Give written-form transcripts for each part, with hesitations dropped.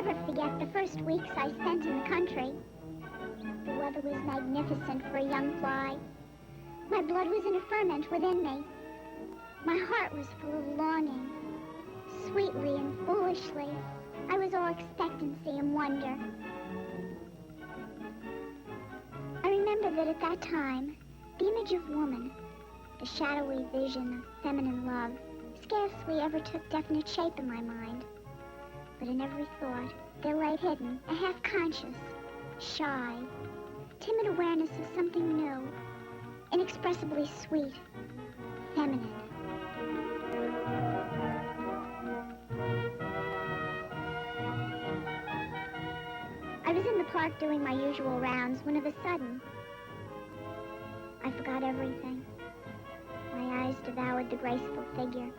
never forget the first weeks I spent in the country. The weather was magnificent for a young fly. My blood was in a ferment within me. My heart was full of longing. Sweetly and foolishly, I was all expectancy and wonder. I remember that at that time, the image of woman, the shadowy vision of feminine love, scarcely ever took definite shape in my mind. But in every thought, there lay hidden a half-conscious, shy, timid awareness of something new, inexpressibly sweet, feminine. I was in the park doing my usual rounds when of a sudden, I forgot everything. My eyes devoured the graceful figure.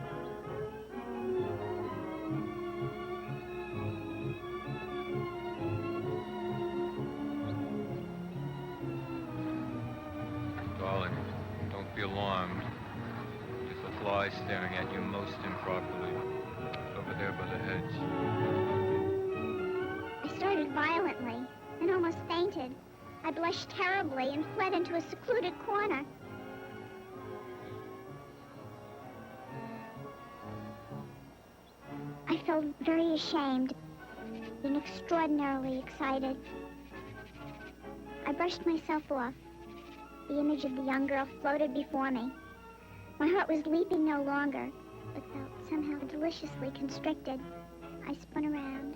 Darling, don't be alarmed. Just a fly staring at you most improperly. Over there by the hedge. I started violently and almost fainted. I blushed terribly and fled into a secluded corner. I felt very ashamed and extraordinarily excited. I brushed myself off. The image of the young girl floated before me. My heart was leaping no longer, but felt somehow deliciously constricted. I spun around,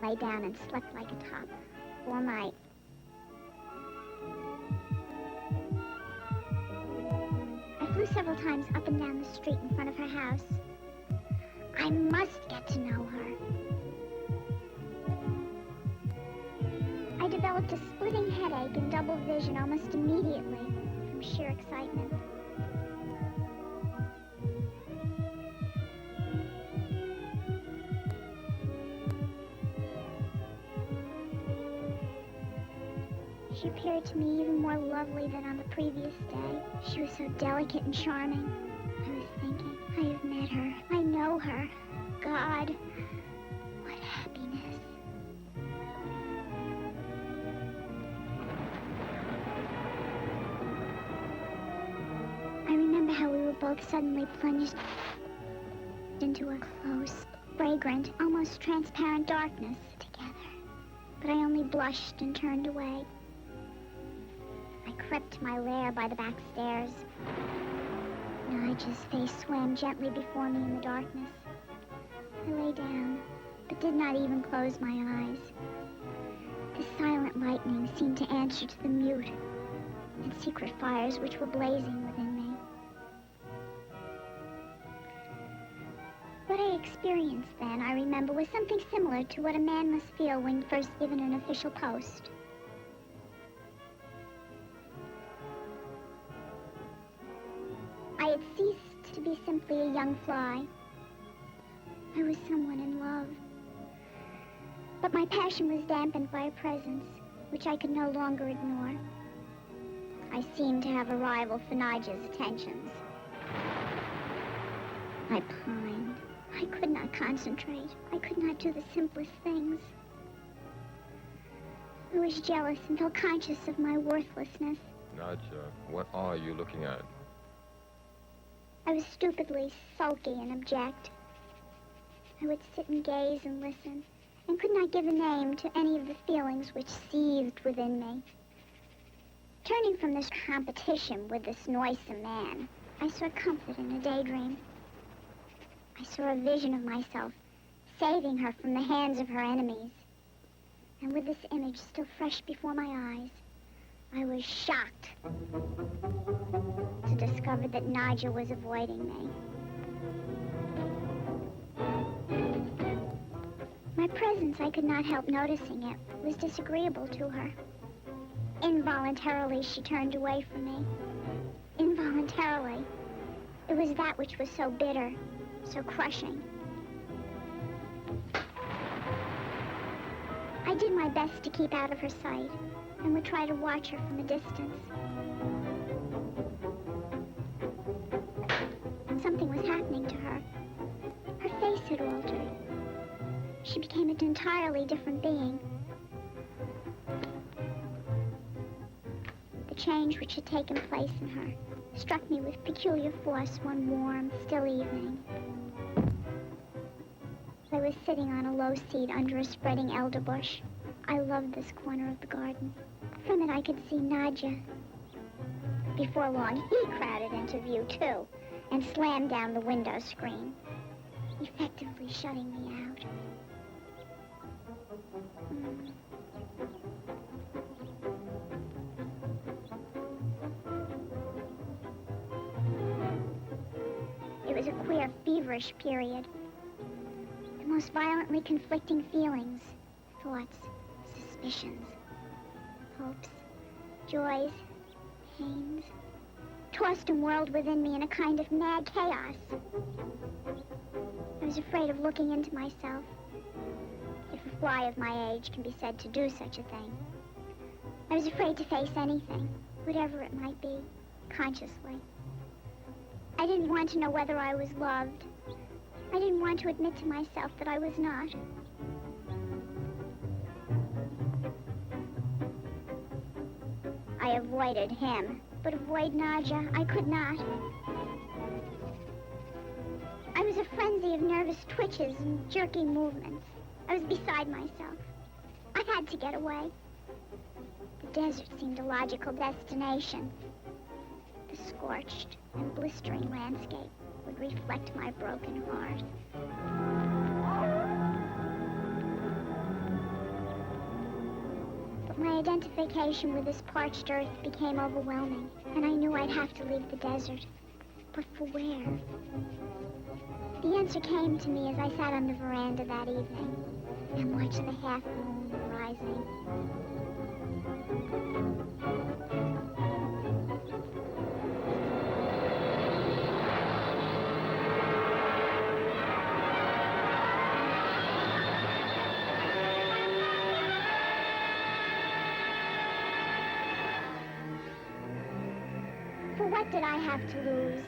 lay down and slept like a top all night. I flew several times up and down the street in front of her house. I must get to know her. I developed a splitting headache and double vision almost immediately from sheer excitement. She appeared to me even more lovely than on the previous day. She was so delicate and charming. I was thinking, I have met her. I know her. God, what happiness. I remember how we were both suddenly plunged into a close, fragrant, almost transparent darkness together. But I only blushed and turned away. I crept to my lair by the back stairs. Nadja's face swam gently before me in the darkness. I lay down, but did not even close my eyes. The silent lightning seemed to answer to the mute and secret fires which were blazing within me. What I experienced then, I remember, was something similar to what a man must feel when first given an official post. I had ceased to be simply a young fly. I was someone in love. But my passion was dampened by a presence which I could no longer ignore. I seemed to have a rival for Nadja's attentions. I pined. I could not concentrate. I could not do the simplest things. I was jealous and felt conscious of my worthlessness. Nadja, what are you looking at? I was stupidly sulky and abject. I would sit and gaze and listen, and could not give a name to any of the feelings which seethed within me. Turning from this competition with this noisome man, I saw comfort in a daydream. I saw a vision of myself, saving her from the hands of her enemies. And with this image still fresh before my eyes, I was shocked to discover that Nadja was avoiding me. My presence, I could not help noticing it, was disagreeable to her. Involuntarily, she turned away from me. Involuntarily. It was that which was so bitter, so crushing. I did my best to keep out of her sight and would try to watch her from a distance. Something was happening to her. Her face had altered. She an entirely different being. The change which had taken place in her struck me with peculiar force one warm, still evening. I was sitting on a low seat under a spreading elder bush. I loved this corner of the garden. From it I could see Nadja. Before long, he crowded into view, too, and slammed down the window screen, effectively shutting me out. It was a queer, feverish period. The most violently conflicting feelings, thoughts, suspicions, hopes, joys, pains, tossed and whirled within me in a kind of mad chaos. I was afraid of looking into myself, if a fly of my age can be said to do such a thing. I was afraid to face anything, whatever it might be, consciously. I didn't want to know whether I was loved. I didn't want to admit to myself that I was not. I avoided him, but avoid Nadja, I could not. I was a frenzy of nervous twitches and jerky movements. I was beside myself. I had to get away. The desert seemed a logical destination. The scorched and blistering landscape would reflect my broken heart. But my identification with this parched earth became overwhelming, and I knew I'd have to leave the desert. But for where? The answer came to me as I sat on the veranda that evening and watched the half-moon rising. For what did I have to lose?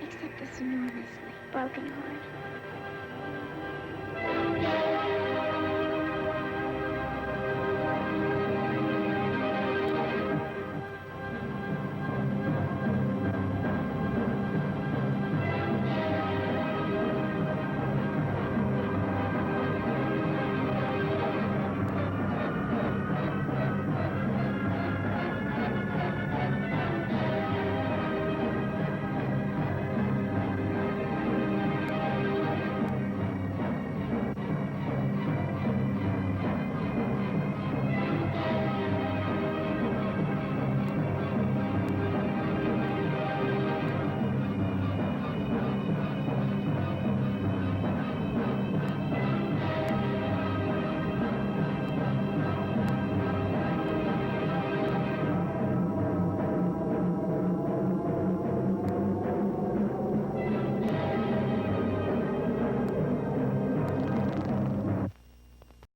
Except this enormously broken heart.